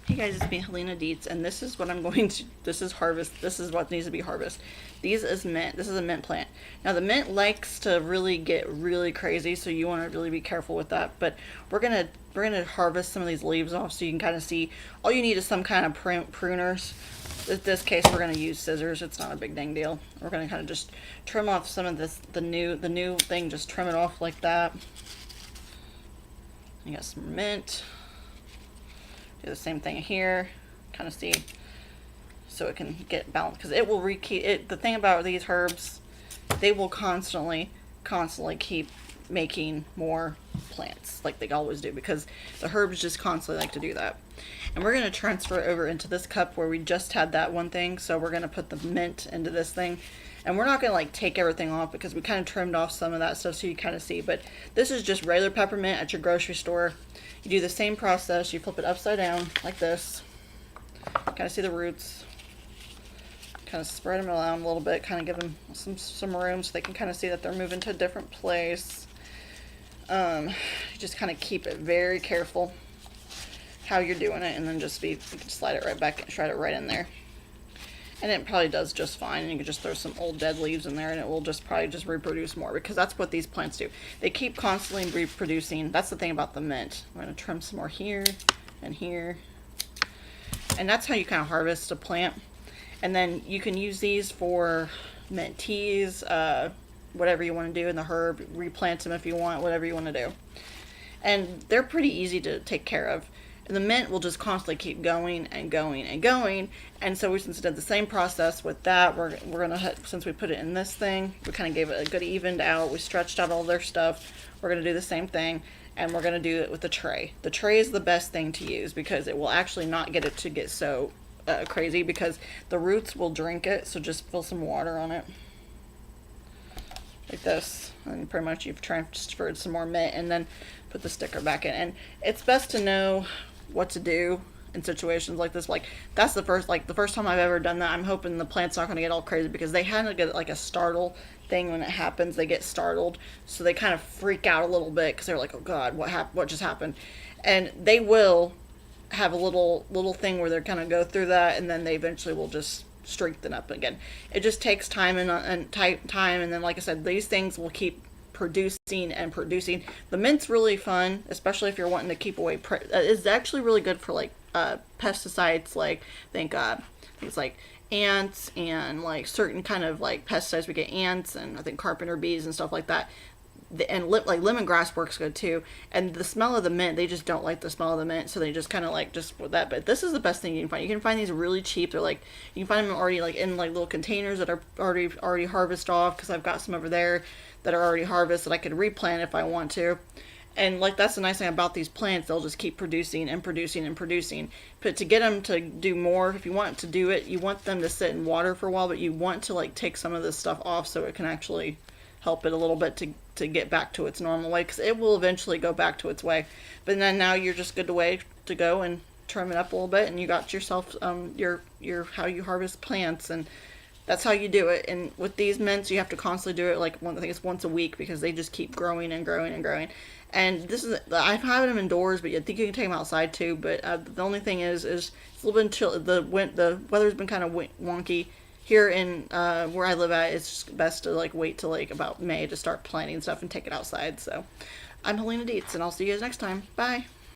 Hey guys, it's me, Helena Deetz, and this is what I'm going to, this is harvest, this is what needs to be harvested. These is mint, this is a mint plant. Now the mint likes to really get really crazy, so you want to really be careful with that, but we're gonna harvest some of these leaves off so you can kind of see. All you need is some kind of pruners. In this case, we're gonna use scissors, it's not a big dang deal. We're gonna kind of just trim off some of this, the new thing, just trim it off like that. You got some mint. Do the same thing here, kind of see, so it can get balanced, because it will rekeep it. The thing about these herbs, they will constantly keep making more plants like they always do, because the herbs just constantly like to do that. And we're going to transfer over into this cup where we just had that one thing, so we're going to put the mint into this thing. And we're not going to like take everything off because we kind of trimmed off some of that stuff so you kind of see. But this is just regular peppermint at your grocery store. You do the same process. You flip it upside down like this. Kind of see the roots. Kind of spread them around a little bit. Kind of give them some room so they can kind of see that they're moving to a different place. You just kind of keep it very careful how you're doing it, and then just you can slide it right back and shred it right in there. And it probably does just fine, and you can just throw some old dead leaves in there and it will just probably just reproduce more, because that's what these plants do. They keep constantly reproducing. That's the thing about the mint. I'm going to trim some more here and here. And that's how you kind of harvest a plant. And then you can use these for mint teas, whatever you want to do in the herb. Replant them if you want, whatever you want to do. And they're pretty easy to take care of. And the mint will just constantly keep going and going and going. And so since we did the same process with that, we're gonna, since we put it in this thing, we kind of gave it a good evened out. We stretched out all their stuff. We're gonna do the same thing, and we're gonna do it with the tray. The tray is the best thing to use because it will actually not get it to get so crazy, because the roots will drink it. So just fill some water on it like this, and pretty much you've transferred some more mint, and then put the sticker back in. And it's best to know what to do in situations like this. Like that's the first time I've ever done that. I'm hoping the plant's not going to get all crazy, because they kind of get like a startle thing when it happens. They get startled, so they kind of freak out a little bit because they're like, oh god, what just happened? And they will have a little thing where they're kind of go through that, and then they eventually will just strengthen up again. It just takes time and time, and then like I said, these things will keep producing and producing. The mint's really fun, especially if you're wanting to keep away. It's actually really good for like pesticides, like think things like ants and like certain kind of like pesticides. We get ants and I think carpenter bees and stuff like that. And like lemongrass works good too. And the smell of the mint, they just don't like the smell of the mint, so they just kind of like just with that. But this is the best thing you can find. You can find these really cheap. They're like, you can find them already like in like little containers that are already harvested off, because I've got some over there that are already harvested that I could replant if I want to. And like that's the nice thing about these plants, they'll just keep producing and producing and producing. But to get them to do more, if you want to do it, you want them to sit in water for a while, but you want to like take some of this stuff off so it can actually help it a little bit to get back to its normal way, because it will eventually go back to its way. But then now you're just good to go and trim it up a little bit, and you got yourself your how you harvest plants, and that's how you do it. And with these mints, you have to constantly do it like I think it's once a week, because they just keep growing and growing and growing. And this is, I've had them indoors, but I think you can take them outside too. But the only thing is it's a little bit chill. The weather's been kind of wonky here in where I live at. It's just best to like wait till like about May to start planting stuff and take it outside. So I'm Helena Deetz, and I'll see you guys next time. Bye.